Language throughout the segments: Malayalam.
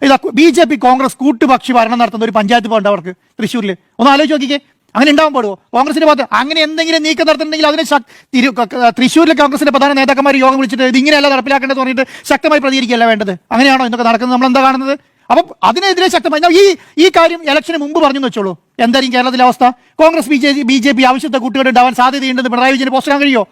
ഇതാ BJP കോൺഗ്രസ് കൂട്ടുപക്ഷി ഭരണം നടത്തുന്ന ഒരു പഞ്ചായത്ത് പോകണ്ട അവർക്ക് തൃശ്ശൂരിൽ? ഒന്ന് ആലോചിച്ച് നോക്കിക്കേ. അങ്ങനെ ഉണ്ടാവാൻ പാടുമോ? കോൺഗ്രസിന്റെ ഭാഗത്ത് അങ്ങനെ എന്തെങ്കിലും നീക്കം നടത്തുന്നുണ്ടെങ്കിൽ അതിന് തൃശ്ശൂരിലെ കോൺഗ്രസിന്റെ പ്രധാന നേതാക്കന്മാർ യോഗം വിളിച്ചിട്ട് ഇത് ഇങ്ങനെയല്ല നടപ്പിലാക്കേണ്ടത് പറഞ്ഞിട്ട് ശക്തമായി പ്രതികരിക്കുകയല്ല വേണ്ടത്. അങ്ങനെയാണോ ഇതൊക്കെ നടക്കുന്നത്? നമ്മൾ എന്താ കാണുന്നത്? അപ്പം അതിനെതിരെ ശക്തമായി ഈ കാര്യം ഇലക്ഷന് മുമ്പ് പറഞ്ഞു വെച്ചോളൂ. എന്തായാലും കേരളത്തിലെ അവസ്ഥ? കോൺഗ്രസ് BJP ആവശ്യത്തെ കൂട്ടുകെട്ട് ഉണ്ടാവാൻ സാധ്യതയുണ്ടെന്ന് പിണറായി വിജയന് പോസ്റ്റ് ചെയ്യാൻ കഴിയോ?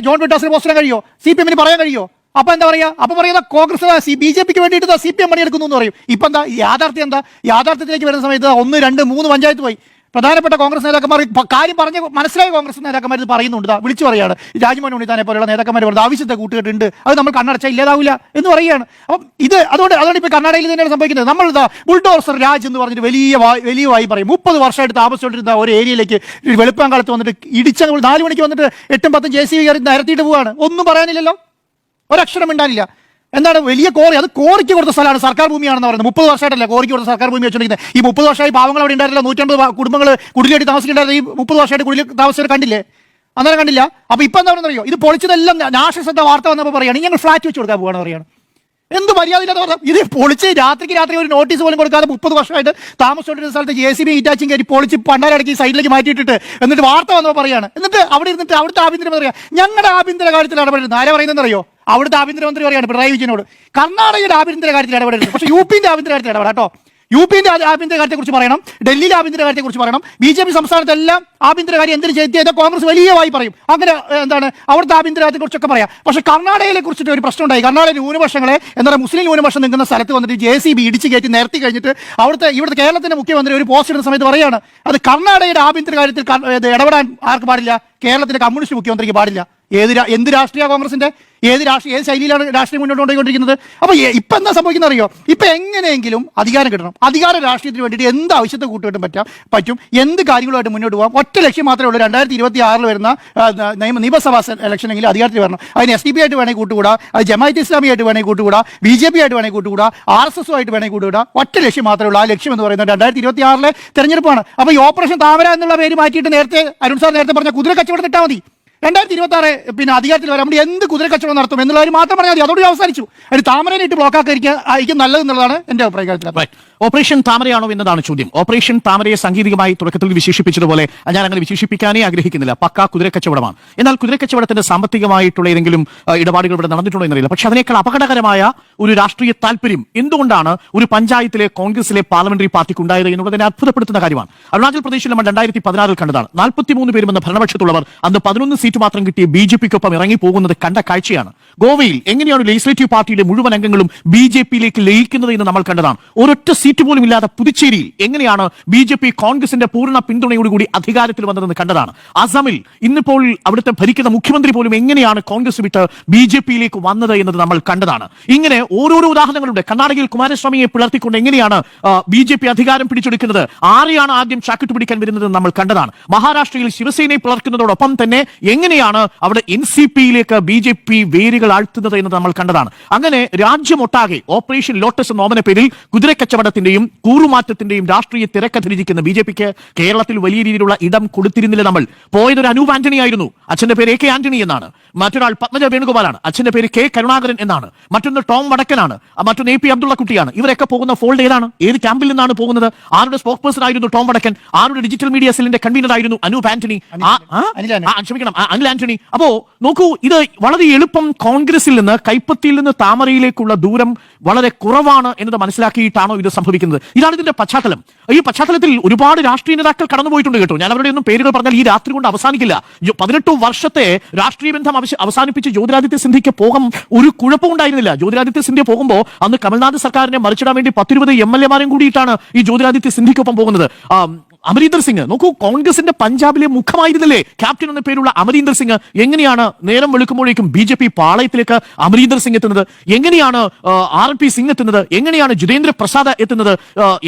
ജോൺ ബ്രിട്ടാസിന് പോസ്റ്റ് ചെയ്യാൻ കഴിയോ? CPM പറയാൻ കഴിയോ? അപ്പൊ എന്താ പറയാ? അപ്പൊ പറയുന്ന കോൺഗ്രസ് BJPക്ക് വേണ്ടിയിട്ട് CPM പണിയെടുക്കുന്നു എന്ന് പറയും. ഇപ്പൊ എന്താ യാഥാർത്ഥ്യം? എന്താ യാഥാർത്ഥ്യത്തിലേക്ക് വരുന്ന സമയത്ത് 1, 2, 3 പഞ്ചായത്ത് പോയി പ്രധാനപ്പെട്ട കോൺഗ്രസ് നേതാക്കന്മാർ കാര്യം പറഞ്ഞ് മനസ്സിലായ കോൺഗ്രസ് നേതാക്കന്മാർ ഇത് പറയുന്നുണ്ട്. വിളിച്ചു പറയാണ് രാജ്മോഹൻ ഉണ്ണിത്താനെ പോലെയുള്ള നേതാക്കന്മാർ പറഞ്ഞത് ആവശ്യത്തെ കൂട്ടുകെട്ടുണ്ട്, അത് നമ്മൾ കണ്ണടച്ചാൽ ഇല്ലാതാവില്ല എന്ന് പറയുകയാണ്. അപ്പം അതുകൊണ്ട് ഇപ്പൊ കർണാടകയിൽ തന്നെയാണ് സംഭവിക്കുന്നത്. നമ്മൾ ബുൾഡോസർ രാജ് എന്ന് പറഞ്ഞിട്ട് വലിയവായി പറയും. 30 വർഷമായിട്ട് താമസിച്ചുകൊണ്ടിരുന്ന ഒരു ഏരിയയിലേക്ക് വെളുപ്പാങ്കാലത്ത് വന്നിട്ട് ഇടിച്ച 4 മണിക്ക് വന്നിട്ട് 8ഉം 10ഉം JCB കയറി നിരത്തിയിട്ട് പോവാണ്. ഒന്നും പറയാനില്ലല്ലോ, ഒരക്ഷരം മിണ്ടാനില്ല. എന്താണ് വലിയ കോറി? അത് കോറിക്ക് കൊടുത്ത സ്ഥലമാണ്, സർക്കാർ ഭൂമിയാണെന്ന് പറയുന്നത്. 30 വർഷമായിട്ടല്ല കോറിക്ക് കൊടുത്ത സർക്കാർ ഭൂമി വെച്ചിരിക്കുന്നത്. ഈ 30 വർഷമായി പാവങ്ങൾ അവിടെ ഉണ്ടായിരുന്നില്ല. 150 കുടുംബങ്ങൾ കുടിലേറ്റി താമസിക്കേണ്ടായിരുന്നു. ഈ 30 വർഷമായിട്ട് കുടിൽ താമസിച്ചവർ കണ്ടില്ലേ? അന്നേരം കണ്ടില്ല. അപ്പൊ ഇപ്പൊ എന്താ പറയുന്നത് അറിയോ? ഇത് പൊളിച്ചതെല്ലാം നാശശ്രദ്ധ വാർത്ത വന്നപ്പോൾ പറയുകയാണ് ഞങ്ങൾ ഫ്ലാറ്റ് വെച്ച് കൊടുക്കാൻ പോവാണ് പറയുകയാണ്. എന്ത് മര്യാദയില്ലാത്ത പറഞ്ഞാൽ ഇത് പൊളിച്ച് രാത്രി ഒരു നോട്ടീസ് പോലും കൊടുക്കാതെ 30 വർഷമായിട്ട് താമസിച്ചുകൊണ്ടിരുന്ന സ്ഥലത്ത് JCB ഈറ്റാച്ചും കയറി പൊളിച്ച് പണ്ടാരടക്കി സൈഡിലേക്ക് മാറ്റിയിട്ടിട്ട് എന്നിട്ട് വാർത്ത വന്നപ്പോൾ പറയാണ്. എന്നിട്ട് അവിടെ ഇരുന്നിട്ട് അവിടുത്തെ ആഭ്യന്തരമന്ത്രി പറയാം ഞങ്ങളുടെ ആഭ്യന്തര കാര്യത്തിൽ ഇടപെടുന്നത്. ആരെ പറയുന്നതെന്നറിയോ? അവിടുത്തെ ആഭ്യന്തരമന്ത്രി പറയാണ് പിണറായി വിജയനോട് കർണാടകയുടെ ആഭ്യന്തര കാര്യത്തിൽ ഇടപെടരുത്, പക്ഷേ UPന്റെ ആഭ്യന്തര കാര്യത്തിൽ ഇടപെടാട്ടോ. UPന്റെ ആഭ്യന്തര കാര്യത്തെക്കുറിച്ച് പറയണം, ഡൽഹിയിലെ ആഭ്യന്തര കാര്യത്തെക്കുറിച്ച് പറയണം. BJP സംസ്ഥാനത്തെല്ലാം ആഭ്യന്തര കാര്യം എന്തിനു ചെയ്താൽ കോൺഗ്രസ് വലിയവായി പറയും. അങ്ങനെ എന്താണ് അവിടുത്തെ ആഭ്യന്തര കാര്യത്തെക്കുറിച്ചൊക്കെ പറയാം. പക്ഷേ കർണാടകയെ കുറിച്ചിട്ട് ഒരു പ്രശ്നം ഉണ്ടായി. കർണാടക ന്യൂനപക്ഷങ്ങളെ എന്താ പറയുക മുസ്ലിം ന്യൂനപക്ഷം നിൽക്കുന്ന സ്ഥലത്ത് വന്നിട്ട് JCB ഇടിച്ച് കയറ്റി നിരത്തി കഴിഞ്ഞിട്ട് ഇവിടുത്തെ കേരളത്തിന്റെ മുഖ്യമന്ത്രി ഒരു പോസ്റ്റ് ഇടുന്ന സമയത്ത് പറയാണ് അത് കർണാടകയുടെ ആഭ്യന്തര കാര്യത്തിൽ ഇടപെടാൻ ആർക്ക് പാടില്ല? കേരളത്തിലെ കമ്മ്യൂണിസ്റ്റ് മുഖ്യമന്ത്രിക്ക് പാടില്ല. എന്ത് രാഷ്ട്രീയ കോൺഗ്രസിന്റെ ഏത് ശൈലിയിലാണ് രാഷ്ട്രീയം മുന്നോട്ട് കൊണ്ടുപോയിക്കൊണ്ടിരിക്കുന്നത്? അപ്പൊ ഇപ്പൊ എന്താ സംഭവിക്കുന്നത് അറിയോ? ഇപ്പൊ എങ്ങനെയെങ്കിലും അധികാരം കിട്ടണം. അധികാര രാഷ്ട്രീയത്തിന് വേണ്ടിയിട്ട് എന്ത് ആവശ്യത്തെ കൂട്ടുകെട്ടും പറ്റും, എന്ത് കാര്യങ്ങളുമായിട്ട് മുന്നോട്ട് പോകാം. ഒറ്റ ലക്ഷ്യം മാത്രമേ ഉള്ളൂ. 2026 വരുന്ന നിയമസഭാ ഇലക്ഷനെങ്കിലും അധികാരത്തിൽ വരണം. അതിന് SDP ആയിട്ട് വേണമെങ്കിൽ കൂട്ടുകൂടാ, അത് ജമാഅത്ത് ഇസ്ലാമി ആയിട്ട് വേണമെങ്കിൽ കൂട്ടുകൂടാ, BJP ആയിട്ട് വേണമെങ്കിൽ കൂട്ടുകൂടാ, RSS ആയിട്ട് വേണമെങ്കിൽ കൂട്ടുകൂടാ. ഒറ്റ ലക്ഷ്യം മാത്രമേ ഉള്ളൂ. ആ ലക്ഷ്യം എന്ന് പറയുന്നത് 2026 തെരഞ്ഞെടുപ്പാണ്. അപ്പൊ ഈ ഓപ്പറേഷൻ താമര എന്നുള്ള പേര് മാറ്റിയിട്ട് നേരത്തെ അരുൺ സാർ നേരത്തെ പറഞ്ഞ കുതിര കച്ചവടം ഇട്ടാൽ മതി. 2026 പിന്നെ അധികാരത്തിൽ വരാൻ വേണ്ടി എന്ത് കുതിര കച്ചവടം നടത്തും എന്നുള്ളവർ മാത്രം പറഞ്ഞാൽ മതി. അതോടെ അവസാനിച്ചു. അതിന് താമരനായിട്ട് ബ്ലോക്കായിരിക്കും നല്ലതെന്നുള്ളതാണ് എന്റെ അഭിപ്രായം. ഓപ്പറേഷൻ താമരയാണോ എന്നതാണ് ചോദ്യം. ഓപ്പറേഷൻ താമരയെ സാങ്കേതികമായി തുടക്കത്തിൽ വിശേഷിപ്പിച്ചതുപോലെ ഞാൻ അങ്ങനെ വിശേഷിപ്പിക്കാനേ ആഗ്രഹിക്കുന്നില്ല. പക്കാ കുതിരക്കച്ചവടമാണ്. എന്നാൽ കുതിരക്കച്ചവടത്തിന്റെ സാമ്പത്തികമായിട്ടുള്ള ഏതെങ്കിലും ഇടപാടുകൾ ഇവിടെ നടന്നിട്ടുണ്ടോ എന്നറിയില്ല. പക്ഷെ അതിനേക്കാൾ അപകടകരമായ ഒരു രാഷ്ട്രീയ താല്പര്യം എന്തുകൊണ്ടാണ് ഒരു പഞ്ചായത്തിലെ കോൺഗ്രസിലെ പാർലമെന്ററി പാർട്ടിക്ക് ഉണ്ടായത് എന്നുള്ളതിനെ അത്ഭുതപ്പെടുത്തുന്ന കാര്യമാണ്. അരുണാചൽ പ്രദേശിൽ നമ്മൾ 2016 കണ്ടതാണ്. 43 പേരും എന്ന ഭരണപക്ഷത്തുള്ളവർ അന്ന് 11 സീറ്റ് മാത്രം കിട്ടിയ BJPക്കൊപ്പം ഇറങ്ങി പോകുന്നത് കണ്ട കാഴ്ചയാണ്. ഗോവയിൽ എങ്ങനെയാണ് ലെജിസ്ലേറ്റീവ് പാർട്ടിയുടെ മുഴുവൻ അംഗങ്ങളും BJPയിലേക്ക് ലയിക്കുന്നത് എന്ന് നമ്മൾ കണ്ടതാണ്. ഒരൊറ്റ സീറ്റ് പോലും ഇല്ലാതെ പുതുച്ചേരിയിൽ എങ്ങനെയാണ് BJP കോൺഗ്രസിന്റെ പൂർണ്ണ പിന്തുണയോടുകൂടി അധികാരത്തിൽ വന്നതെന്ന് കണ്ടതാണ്. അസമിൽ ഇന്നിപ്പോൾ അവിടുത്തെ ഭരിക്കുന്ന മുഖ്യമന്ത്രി പോലും എങ്ങനെയാണ് കോൺഗ്രസ് വിട്ട് BJPയിലേക്ക് വന്നത് എന്നത് നമ്മൾ കണ്ടതാണ്. ഇങ്ങനെ ഓരോരോ ഉദാഹരണങ്ങളുണ്ട്. കർണാടകയിൽ കുമാരസ്വാമിയെ പിളർത്തിക്കൊണ്ട് എങ്ങനെയാണ് BJP അധികാരം പിടിച്ചെടുക്കുന്നത്, ആരെയാണ് ആദ്യം ചാക്കിട്ട് പിടിക്കാൻ വരുന്നത് നമ്മൾ കണ്ടതാണ്. മഹാരാഷ്ട്രയിൽ ശിവസേനയെ പിളർക്കുന്നതോടൊപ്പം തന്നെ എങ്ങനെയാണ് അവിടെ NCPയിലേക്ക് BJP വേരുകൾ ആഴ്ത്തുന്നത് എന്ന് നമ്മൾ കണ്ടതാണ്. അങ്ങനെ രാജ്യമൊട്ടാകെ ഓപ്പറേഷൻ ലോട്ടസ് എന്ന ഓമന പേരിൽ കുതിരക്കച്ചവടത്തിന്റെയും കൂറുമാറ്റത്തിന്റെയും രാഷ്ട്രീയ തിരക്കഥിരിക്കുന്ന BJPക്ക് കേരളത്തിൽ വലിയ രീതിയിലുള്ള ഇടം കൊടുത്തിരുന്നില്ല. നമ്മൾ പോയതൊരു അനൂപ് ആന്റണി ആയിരുന്നു. അച്ഛന്റെ പേര് AK ആന്റണി എന്നാണ്. മറ്റൊരാൾ പത്മജ വേണുഗോപാലാണ്. അച്ഛന്റെ പേര് K കരുണാകരൻ എന്നാണ്. മറ്റൊന്ന് ടോം വടക്കനാണ്. മറ്റൊന്ന് AP അബ്ദുള്ള കുട്ടിയാണ്. ഇവരൊക്കെ പോകുന്ന ഫോൾഡ് ഏതാണ്? ഏത് ക്യാമ്പിൽ നിന്നാണ് പോകുന്നത്? ആരുടെ സ്പോക്ക് പേഴ്സൺ ആയിരുന്നു ടോം വടക്കൻ? ആരുടെ ഡിജിറ്റൽ മീഡിയ സെല്ലിന്റെ കൺവീനർ ആയിരുന്നു അനൂപ് ആന്റണി? അനിൽ ആന്റണി. അപ്പോ നോക്കൂ, ഇത് വളരെ എളുപ്പം കോൺഗ്രസിൽ നിന്ന് കൈപ്പത്തിയിൽ നിന്ന് താമരയിലേക്കുള്ള ദൂരം വളരെ കുറവാണ് എന്നത് മനസ്സിലാക്കിയിട്ടാണോ ഇത് സംഭവിക്കുന്നത്? ഇതാണ് ഇതിന്റെ പശ്ചാത്തലം. ഈ പശ്ചാത്തലത്തിൽ ഒരുപാട് രാഷ്ട്രീയ നേതാക്കൾ കടന്നുപോയിട്ടുണ്ട് കേട്ടോ. ഞാൻ അവരുടെ ഒന്നും പേരുകൾ പറഞ്ഞാൽ ഈ രാത്രി കൊണ്ട് അവസാനിക്കില്ല. 18 വർഷത്തെ രാഷ്ട്രീയ ബന്ധം അവസാനിപ്പിച്ച് ജ്യോതിരാദിത്യ സിന്ധ്യയ്ക്ക് പോകാൻ ഒരു കുഴപ്പമുണ്ടായിരുന്നില്ല. ജ്യോതിരാദിത്യ സിന്ധ്യ പോകുമ്പോൾ അന്ന് കമൽനാഥ് സർക്കാരിനെ മറിച്ചിടാൻ വേണ്ടി 10-20 MLA-മാരും കൂടിയിട്ടാണ് ഈ ജ്യോതിരാദിത്യ സിന്ധ്യയ്ക്കൊപ്പം പോകുന്നത്. അമരീന്ദർ സിംഗ് നോക്കൂ, കോൺഗ്രസിന്റെ പഞ്ചാബിലെ മുഖമായിരുന്നില്ലേ ക്യാപ്റ്റൻ എന്ന പേരുള്ള അമരീന്ദർ സിംഗ്? എങ്ങനെയാണ് നേരം വെളുക്കുമ്പോഴേക്കും BJP പാളയത്തിലേക്ക് അമരീന്ദർ സിംഗ് എത്തുന്നത്? എങ്ങനെയാണ് RP സിംഗ് എത്തുന്നത്? എങ്ങനെയാണ് ജിതേന്ദ്ര പ്രസാദ് എത്തുന്നത്?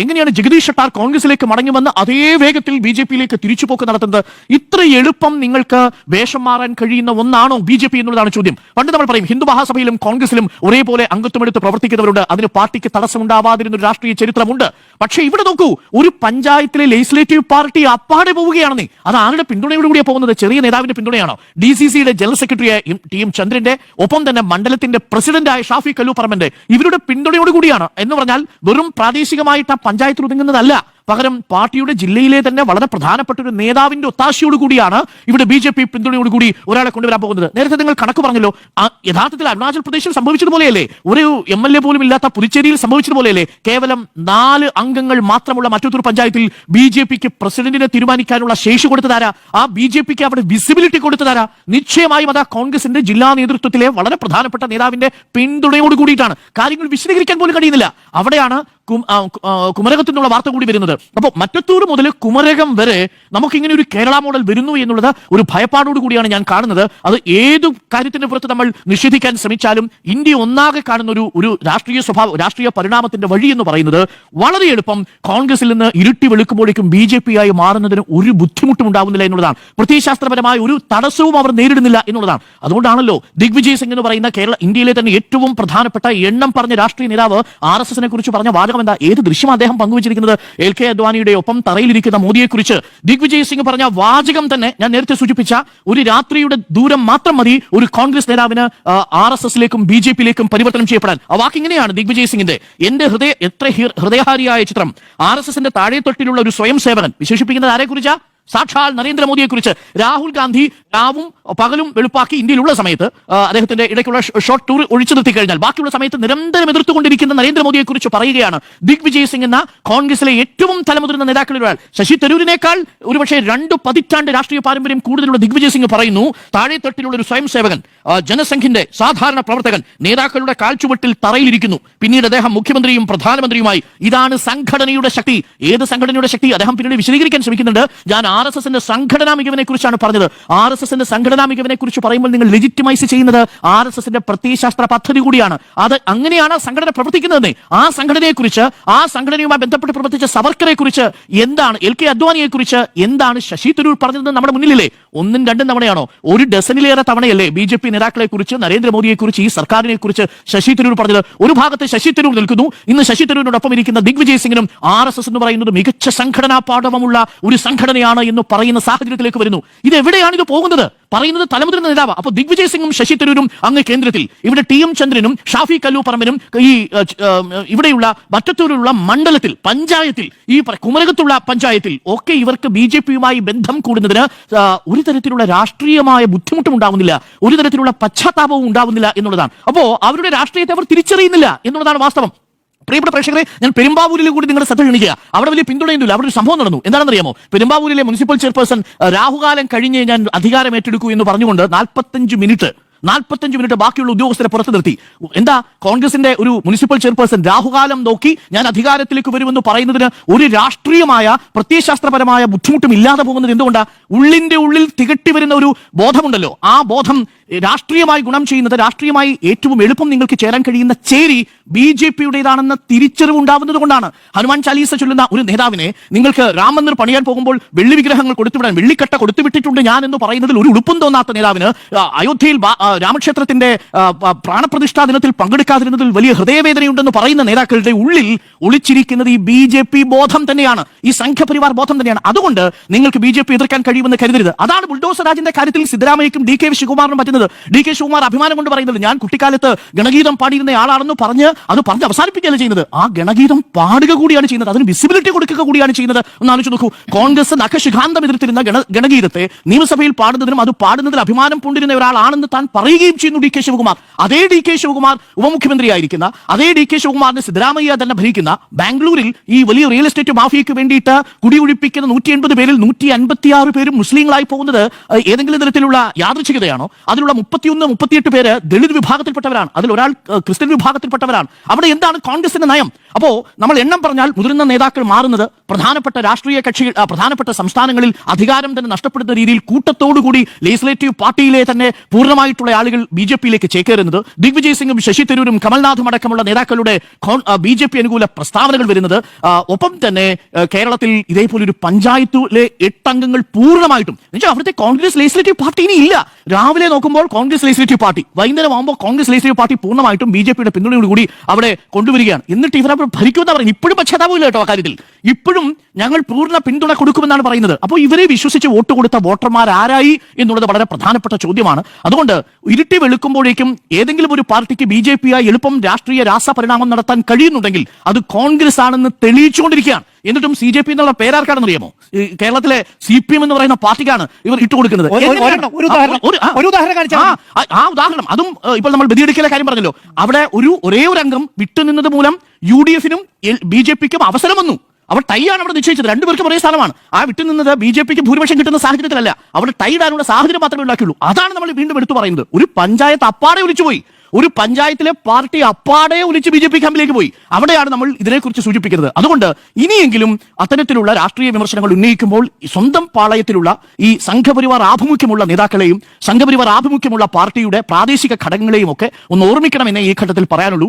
എങ്ങനെയാണ് ജഗദീഷ് ഷട്ടാർ കോൺഗ്രസിലേക്ക് മടങ്ങി വന്ന് അതേ വേഗത്തിൽ BJPയിലേക്ക് തിരിച്ചുപോക്ക് നടത്തുന്നത്? ഇത്ര എളുപ്പം നിങ്ങൾക്ക് വേഷം മാറാൻ കഴിയുന്ന ഒന്നാണോ BJP എന്നുള്ളതാണ് ചോദ്യം. പണ്ട് നമ്മൾ പറയും ഹിന്ദു മഹാസഭയിലും കോൺഗ്രസിലും ഒരേപോലെ അംഗത്വമെടുത്ത് പ്രവർത്തിക്കുന്നവരുണ്ട്. അതിന് പാർട്ടിക്ക് തടസ്സമുണ്ടാവാതിരുന്ന ഒരു രാഷ്ട്രീയ ചരിത്രമുണ്ട്. പക്ഷേ ഇവിടെ നോക്കൂ, ഒരു പഞ്ചായത്തിലെ ലെജിസ്ലേറ്റീവ് ലെജിസ്ലേറ്റീവ് പാർട്ടി അപ്പാടെ പോവുകയാണെന്നേ. അത് ആരുടെ പിന്തുണയോടുകൂടിയാണ് പോകുന്നത്? ചെറിയ നേതാവിന്റെ പിന്തുണയാണോ? DCCയുടെ ജനറൽ സെക്രട്ടറിയായ ടി എം ചന്ദ്രന്റെ ഒപ്പം തന്നെ മണ്ഡലത്തിന്റെ പ്രസിഡന്റായ ഷാഫി കല്ലൂപ്പറമ്പന്റെ ഇവരുടെ പിന്തുണയോടുകൂടിയാണ്. എന്ന് പറഞ്ഞാൽ വെറും പ്രാദേശികമായിട്ട് ആ പഞ്ചായത്തിൽ ഒതുങ്ങുന്നതല്ല, പകരം പാർട്ടിയുടെ ജില്ലയിലെ തന്നെ വളരെ പ്രധാനപ്പെട്ട ഒരു നേതാവിന്റെ ഒത്താശയോടുകൂടിയാണ് ഇവിടെ BJP പിന്തുണയോടുകൂടി ഒരാളെ കൊണ്ടുവരാൻ പോകുന്നത്. നേരത്തെ നിങ്ങൾ കണക്ക് പറഞ്ഞല്ലോ, യഥാർത്ഥത്തിൽ അരുണാചൽ പ്രദേശിൽ സംഭവിച്ചതുപോലെയല്ലേ, ഒരു MLA പോലും ഇല്ലാത്ത പുതുച്ചേരിയിൽ സംഭവിച്ചതുപോലെയല്ലേ, കേവലം 4 അംഗങ്ങൾ മാത്രമുള്ള മറ്റൊരു പഞ്ചായത്തിൽ BJPക്ക് പ്രസിഡന്റിനെ തീരുമാനിക്കാനുള്ള ശേഷി കൊടുത്തതാരാ? ആ BJPക്ക് അവിടെ വിസിബിലിറ്റി കൊടുത്തതാരാ? നിശ്ചയമായും അത് കോൺഗ്രസിന്റെ ജില്ലാ നേതൃത്വത്തിലെ വളരെ പ്രധാനപ്പെട്ട നേതാവിന്റെ പിന്തുണയോട് കൂടിയിട്ടാണ്. കാര്യങ്ങൾ വിശദീകരിക്കാൻ പോലും കഴിയുന്നില്ല. അവിടെയാണ് കുമരകത്തിൽ നിന്നുള്ള വാർത്ത കൂടി വരുന്നത്. അപ്പോൾ മറ്റത്തൂർ മുതൽ കുമരകം വരെ നമുക്കിങ്ങനെ ഒരു കേരള മോഡൽ വരുന്നു എന്നുള്ളത് ഒരു ഭയപ്പാടോട് കൂടിയാണ് ഞാൻ കാണുന്നത്. അത് ഏതു കാര്യത്തിന്റെ പുറത്ത് നമ്മൾ നിഷേധിക്കാൻ ശ്രമിച്ചാലും ഇന്ത്യ ഒന്നാകെ കാണുന്ന ഒരു രാഷ്ട്രീയ പരിണാമത്തിന്റെ വഴി എന്ന് പറയുന്നത് വളരെ എളുപ്പം കോൺഗ്രസിൽ നിന്ന് ഇരുട്ടി വെളുക്കുമ്പോഴേക്കും BJP ആയി മാറുന്നതിന് ഒരു ബുദ്ധിമുട്ടും ഉണ്ടാവുന്നില്ല എന്നുള്ളതാണ്. പ്രത്യയശാസ്ത്രപരമായ ഒരു തടസ്സവും അവർ നേരിടുന്നില്ല എന്നുള്ളതാണ്. അതുകൊണ്ടാണല്ലോ ദിഗ്വിജയ് സിംഗ് എന്ന് പറയുന്ന ഇന്ത്യയിലെ തന്നെ ഏറ്റവും പ്രധാനപ്പെട്ട എണ്ണം പറഞ്ഞ രാഷ്ട്രീയ നേതാവ് RSSനെ കുറിച്ച് പറഞ്ഞ വാചകം എന്താ? ഏത് ദൃശ്യം അദ്ദേഹം പങ്കുവച്ചിരിക്കുന്നത്? LK അദ്വാനിയുടെ ഒപ്പം തറയിലിരിക്കുന്ന മോദിയെ കുറിച്ച് ദിഗ്വിജയ് സിംഗ് പറഞ്ഞ വാചകം തന്നെ ഞാൻ നേരത്തെ സൂചിപ്പിച്ച ഒരു രാത്രിയുടെ ദൂരം മാത്രം മതി ഒരു കോൺഗ്രസ് നേതാവിന് RSSലേക്കും BJPയിലേക്കും പരിവർത്തനം ചെയ്യപ്പെടാൻ. ആ വാക്കിങ്ങനെയാണ് ദിഗ്വിജയ് സിംഗിന്റെ. എന്റെ എത്ര ഹൃദയഹാരിയായ ചിത്രം. RSSന്റെ താഴെത്തൊട്ടിലുള്ള ഒരു സ്വയം സേവകൻ വിശേഷിപ്പിക്കുന്നത് ആരെക്കുറിച്ചാ? സാക്ഷാൽ നരേന്ദ്രമോദിയെ കുറിച്ച്. രാഹുൽ ഗാന്ധി രാവും പകലും വെളുപ്പാക്കി ഇന്ത്യയിലുള്ള സമയത്ത് അദ്ദേഹത്തിന്റെ ഇടയ്ക്കുള്ള ഷോർട്ട് ടൂർ ഒഴിച്ചു നിർത്തി കഴിഞ്ഞാൽ ബാക്കിയുള്ള സമയത്ത് നിരന്തരം എതിർത്തുകൊണ്ടിരിക്കുന്ന നരേന്ദ്രമോദിയെ കുറിച്ച് പറയുകയാണ് ദിഗ്വിജയ് സിംഗ് എന്ന കോൺഗ്രസിലെ ഏറ്റവും തലമുതിർന്ന നേതാക്കളിൽ ഒരാൾ. ശശി തരൂരിനേക്കാൾ ഒരുപക്ഷെ 2 പതിറ്റാണ്ട് രാഷ്ട്രീയ പാരമ്പര്യം കൂടുതലുള്ള ദിഗ്വിജയ് സിംഗ് പറയുന്നു, താഴെത്തട്ടിലുള്ള ഒരു സ്വയം സേവകൻ, ജനസംഘിന്റെ സാധാരണ പ്രവർത്തകൻ, നേതാക്കളുടെ കാൽച്ചുവട്ടിൽ തറയിലിരിക്കുന്നു. പിന്നീട് അദ്ദേഹം മുഖ്യമന്ത്രിയും പ്രധാനമന്ത്രിയുമായി. ഇതാണ് സംഘടനയുടെ ശക്തി. ഏത് സംഘടനയുടെ ശക്തി? അദ്ദേഹം പിന്നീട് വിശദീകരിക്കാൻ ശ്രമിക്കുന്നുണ്ട്. ഞാൻ RSSന്റെ സംഘടനാ മികവിനെ കുറിച്ചാണ് പറഞ്ഞത്. RSSന്റെ സംഘടനാ മികവിനെ കുറിച്ച് പറയുമ്പോൾ നിങ്ങൾ ലെജിറ്റിമൈസ് ചെയ്യുന്നത് RSSന്റെ പ്രത്യയശാസ്ത്ര പദ്ധതി കൂടിയാണ്. അത് അങ്ങനെയാണ് സംഘടന പ്രവർത്തിക്കുന്നതെന്നേ. ആ സംഘടനയെക്കുറിച്ച്, ആ സംഘടനയുമായി ബന്ധപ്പെട്ട് പ്രവർത്തിച്ച സവർക്കറെ കുറിച്ച് എന്താണ്, LK അദ്വാനിയെ കുറിച്ച് എന്താണ് ശശി തരൂർ പറഞ്ഞത് നമ്മുടെ മുന്നിലില്ലേ? 1ഉം 2ഉം തവണയാണോ? ഒരു ഡസനിലേറെ തവണയല്ലേ BJP നേതാക്കളെ കുറിച്ച്, നരേന്ദ്രമോദിയെ കുറിച്ച്, ഈ സർക്കാരിനെ കുറിച്ച് ശശി തരൂർ പറഞ്ഞത്? ഒരു ഭാഗത്ത് ശശി തരൂർ നിൽക്കുന്നു, ഇന്ന് ശശി തരൂരിനോടൊപ്പം ഇരിക്കുന്ന ദിഗ്വിജയ് സിംഗിനും RSS എന്ന് പറയുന്നത് മികച്ച സംഘടനാ പാഠവമുള്ള ഒരു സംഘടനയാണ് എന്ന് പറയുന്ന സാഹചര്യത്തിലേക്ക് വരുന്നു. ഇത് എവിടെയാണ് ഇത് പോകുന്നത്? പറയുന്നത് തലമുതിർന്ന നേതാവ്. അപ്പോൾ ദിഗ്വിജയ് സിംഗും ശശി തരൂരും അങ്ങ് കേന്ദ്രത്തിൽ, ഇവിടെ TM ചന്ദ്രനും ഷാഫി കല്ലൂപ്പറമ്പനും ഈ ഇവിടെയുള്ള മറ്റത്തൂരിലുള്ള മണ്ഡലത്തിൽ, പഞ്ചായത്തിൽ, ഈ കുമരകത്തുള്ള പഞ്ചായത്തിൽ ഒക്കെ ഇവർക്ക് BJPയുമായി ബന്ധം കൂടുന്നതിന് ഒരു തരത്തിലുള്ള രാഷ്ട്രീയമായ ബുദ്ധിമുട്ടും ഉണ്ടാവുന്നില്ല, ഒരു തരത്തിലുള്ള പശ്ചാത്താപവും ഉണ്ടാവുന്നില്ല എന്നുള്ളതാണ്. അപ്പോ അവരുടെ രാഷ്ട്രീയത്തെ അവർ തിരിച്ചറിയുന്നില്ല എന്നുള്ളതാണ് വാസ്തവം. പ്രിയപ്പെട്ട പ്രേക്ഷകരെ, ഞാൻ പെരുമ്പാവൂരിൽ കൂടി നിങ്ങളുടെ ശ്രദ്ധ ക്ഷണിക്കുക. അവിടെ വലിയ പിന്തുണയൊന്നുമില്ല. അവിടെ ഒരു സംഭവം നടന്നു. എന്താണെന്നറിയാമോ? പെരുമ്പാവൂരിലെ മുനിസിപ്പൽ ചെയർപേഴ്സൺ രാഹുകാലം കഴിഞ്ഞ് ഞാൻ അധികാരം ഏറ്റെടുക്കൂ എന്ന് പറഞ്ഞുകൊണ്ട് 45 മിനിറ്റ് ബാക്കിയുള്ള ഉദ്യോഗസ്ഥരെ പുറത്തു നിർത്തി. എന്താ? കോൺഗ്രസിന്റെ ഒരു മുനിസിപ്പൽ ചെയർപേഴ്സൺ രാഹുകാലം നോക്കി ഞാൻ അധികാരത്തിലേക്ക് വരുമെന്ന് പറയുന്നതിന് ഒരു രാഷ്ട്രീയമായ പ്രത്യയശാസ്ത്രപരമായ ബുദ്ധിമുട്ടും ഇല്ലാതെ പോകുന്നത് എന്തുകൊണ്ടാ? ഉള്ളിന്റെ ഉള്ളിൽ തികട്ടി വരുന്ന ഒരു ബോധമുണ്ടല്ലോ. ആ ബോധം രാഷ്ട്രീയമായി ഗുണം ചെയ്യുന്നത്, രാഷ്ട്രീയമായി ഏറ്റവും എളുപ്പം നിങ്ങൾക്ക് ചേരാൻ കഴിയുന്ന ചേരി BJPയുടേതാണെന്ന തിരിച്ചറിവ് ഉണ്ടാവുന്നത് കൊണ്ടാണ്. ഹനുമാൻ ചാലീസ ചൊല്ലുന്ന ഒരു നേതാവിനെ നിങ്ങൾക്ക് രാം മന്ദിർ പണിയാൻ പോകുമ്പോൾ വെള്ളി വിഗ്രഹങ്ങൾ കൊടുത്തുവിടാൻ, വെള്ളിക്കട്ട കൊടുത്തുവിട്ടിട്ടുണ്ട് ഞാൻ എന്ന് പറയുന്നതിൽ ഒരു ഉളുപ്പും തോന്നാത്ത നേതാവിന് അയോധ്യയിൽ രാമക്ഷേത്രത്തിന്റെ പ്രാണപ്രതിഷ്ഠാ ദിനത്തിൽ പങ്കെടുക്കാതിരുന്നതിൽ വലിയ ഹൃദയവേദനയുണ്ടെന്ന് പറയുന്ന നേതാക്കളുടെ ഉള്ളിൽ ഒളിച്ചിരിക്കുന്നത് ഈ BJP ബോധം തന്നെയാണ്, ഈ സംഘപരിവാർ ബോധം തന്നെയാണ്. അതുകൊണ്ട് നിങ്ങൾക്ക് BJP എതിർക്കാൻ കഴിയുമെന്ന് കരുതരുത്. അതാണ് ബുൾഡോസർ രാജിന്റെ കാര്യത്തിൽ സിദ്ധരാമയ്യക്കും DK ശിവകുമാറിനും പറ്റുന്നത്. DK ശിവകുമാർ അഭിമാനം കൊണ്ട് പറയുന്നത് ഞാൻ കുട്ടിക്കാലത്ത് ഗണഗീതം പാടിയിരുന്ന ആളാണെന്ന് പറഞ്ഞ് അവസാനിപ്പിക്കുകയല്ല ചെയ്യുന്നത്. ആ ഗണഗീതം പാടുക കൂടിയാണ് ചെയ്യുന്നത്, അതിന് വിസിബിലിറ്റി കൊടുക്കുക കൂടിയാണ് ചെയ്യുന്നത്. ഒന്ന് ആലോചിച്ച് നോക്കൂ. കോൺഗ്രസ് നഖശിഖാന്തം എതിർത്തിരുന്ന ഗണഗീതത്തെ നിയമസഭയിൽ പാടുന്നതിനും അത് പാടുന്നതിൽ അഭിമാനം പൂണ്ടിരുന്ന ഒരാളാണെന്ന് താൻ പറയുകയും ചെയ്യുന്നു DK ശിവകുമാർ. അതേ DK ശിവകുമാർ ഉപമുഖ്യമന്ത്രിയായിരിക്കുന്ന, അതേ DK ശിവകുമാറിനെ സിദ്ധരാമയ്യ തന്നെ ഭരിക്കുന്ന ബാംഗ്ലൂരിൽ ഈ വലിയ റിയൽ എസ്റ്റേറ്റ് മാഫിയയ്ക്ക് വേണ്ടിയിട്ട് കുടിയൊഴിപ്പിക്കുന്ന 180 പേരിൽ 156 പേരും മുസ്ലിങ്ങളായി പോകുന്നത് ഏതെങ്കിലും തരത്തിലുള്ള യാദൃച്ഛികതയാണോ? അതിലുള്ള 31-38 പേര് ദളിത് വിഭാഗത്തിൽപ്പെട്ടവരാണ്, അതിൽ ഒരാൾ ക്രിസ്ത്യൻ വിഭാഗത്തിൽപ്പെട്ടവരാണ്. അവിടെ എന്താണ് കോൺഗ്രസിന്റെ നയം? അപ്പോ നമ്മൾ എണ്ണം പറഞ്ഞാൽ മുതിർന്ന നേതാക്കൾ മാറുന്നത് പ്രധാനപ്പെട്ട രാഷ്ട്രീയ കക്ഷികൾ, പ്രധാനപ്പെട്ട സംസ്ഥാനങ്ങളിൽ അധികാരം തന്നെ നഷ്ടപ്പെടുന്ന രീതിയിൽ കൂട്ടത്തോടുകൂടി ലെജിസ്ലേറ്റീവ് പാർട്ടിയിലെ തന്നെ പൂർണ്ണമായിട്ടുള്ള ഉൾപ്പെടെയുള്ള ആളുകൾ ബി ജെ പിയിലേക്ക് ചേക്കേറുന്നത്, ദിഗ്വിജയ് സിംഗും ശശി തരൂരും കമൽനാഥും അടക്കമുള്ള നേതാക്കളുടെ ബി ജെ പി അനുകൂല പ്രസ്താവനകൾ വരുന്നത്, ഒപ്പം തന്നെ കേരളത്തിൽ ഇതേപോലെ ഒരു പഞ്ചായത്തിലെ 8 അംഗങ്ങൾ പൂർണ്ണമായിട്ടും എന്നുവെച്ചാൽ അവിടുത്തെ കോൺഗ്രസ് ലെജിസ്ലേറ്റീവ് പാർട്ടി ഇനി ഇല്ല. രാവിലെ നോക്കുമ്പോൾ കോൺഗ്രസ് ലെജിസ്ലേറ്റീവ് പാർട്ടി, വൈകുന്നേരം ആകുമ്പോൾ കോൺഗ്രസ് ലെജിസ്ലേറ്റീവ് പാർട്ടി പൂർണ്ണമായിട്ടും ബി ജെ പിയുടെ പിന്തുണയോടുകൂടി അവിടെ കൊണ്ടുവരികയാണ്. എന്നിട്ട് ഇവരവിടെ ഭരിക്കുമെന്ന് പറയുന്നത്. ഇപ്പോഴും പശ്ചാത്താപമില്ല കേട്ടോ അക്കാര്യത്തിൽ. ഇപ്പോഴും ഞങ്ങൾ പൂർണ്ണ പിന്തുണ കൊടുക്കുമെന്നാണ് പറയുന്നത്. അപ്പോൾ ഇവരെ വിശ്വസിച്ച് വോട്ട് കൊടുത്ത വോട്ടർമാർ ആരായി എന്നുള്ളത് വളരെ പ്രധാനപ്പെട്ട ചോദ്യമാണ്. അതുകൊണ്ട് ഇരുട്ടി വെളുക്കുമ്പോഴേക്കും ഏതെങ്കിലും ഒരു പാർട്ടിക്ക് ബി ജെ പിയായി എളുപ്പം രാഷ്ട്രീയ രാസപരിണാമം നടത്താൻ കഴിയുന്നുണ്ടെങ്കിൽ അത് കോൺഗ്രസ് ആണെന്ന് തെളിയിച്ചുകൊണ്ടിരിക്കുകയാണ്. എന്നിട്ടും സി ജെ പി എന്നുള്ള പേരാർക്കാണെന്ന് അറിയാമോ? കേരളത്തിലെ സി പി എം എന്ന് പറയുന്ന പാർട്ടിക്കാണ് ഇവർ ഇട്ടുകൊടുക്കുന്നത്. ആ ഉദാഹരണം അതും ഇപ്പോൾ നമ്മൾ ബദിയടിക്കലെ കാര്യം പറഞ്ഞല്ലോ. അവിടെ ഒരേ ഒരു അംഗം വിട്ടുനിന്നത് മൂലം യു ഡി എഫിനും ബി ജെ പിക്കും അവസരം വന്നു. അവർ ടൈ ആണ് അവിടെ നിശ്ചയിച്ചത്. രണ്ടുപേർക്കും ഒരേ സ്ഥാനമാണ്. ആ വിട്ടുനിന്നത് ബി ജെ പിക്ക് ഭൂരിപക്ഷം കിട്ടുന്ന സാഹചര്യത്തിലല്ല, അവിടെ ടൈ ഇടാനുള്ള സാഹചര്യം മാത്രമേ ഉണ്ടാക്കിയുള്ളൂ. അതാണ് നമ്മൾ വീണ്ടും എടുത്തു പറയുന്നത്. ഒരു പഞ്ചായത്ത് അപ്പാടെ ഒലിച്ചുപോയി. ഒരു പഞ്ചായത്തിലെ പാർട്ടി അപ്പാടെ ഒലിച്ച് ബി ജെ പി ക്യാമ്പിലേക്ക് പോയി. അവിടെയാണ് നമ്മൾ ഇതിനെക്കുറിച്ച് സൂചിപ്പിക്കുന്നത്. അതുകൊണ്ട് ഇനിയെങ്കിലും അത്തരത്തിലുള്ള രാഷ്ട്രീയ വിമർശനങ്ങൾ ഉന്നയിക്കുമ്പോൾ സ്വന്തം പാളയത്തിലുള്ള ഈ സംഘപരിവാർ ആഭിമുഖ്യമുള്ള നേതാക്കളെയും സംഘപരിവാർ ആഭിമുഖ്യമുള്ള പാർട്ടിയുടെ പ്രാദേശിക ഘടകങ്ങളെയും ഒക്കെ ഒന്ന് ഓർമ്മിക്കണമെന്നേ ഈ ഘട്ടത്തിൽ പറയാനുള്ളൂ.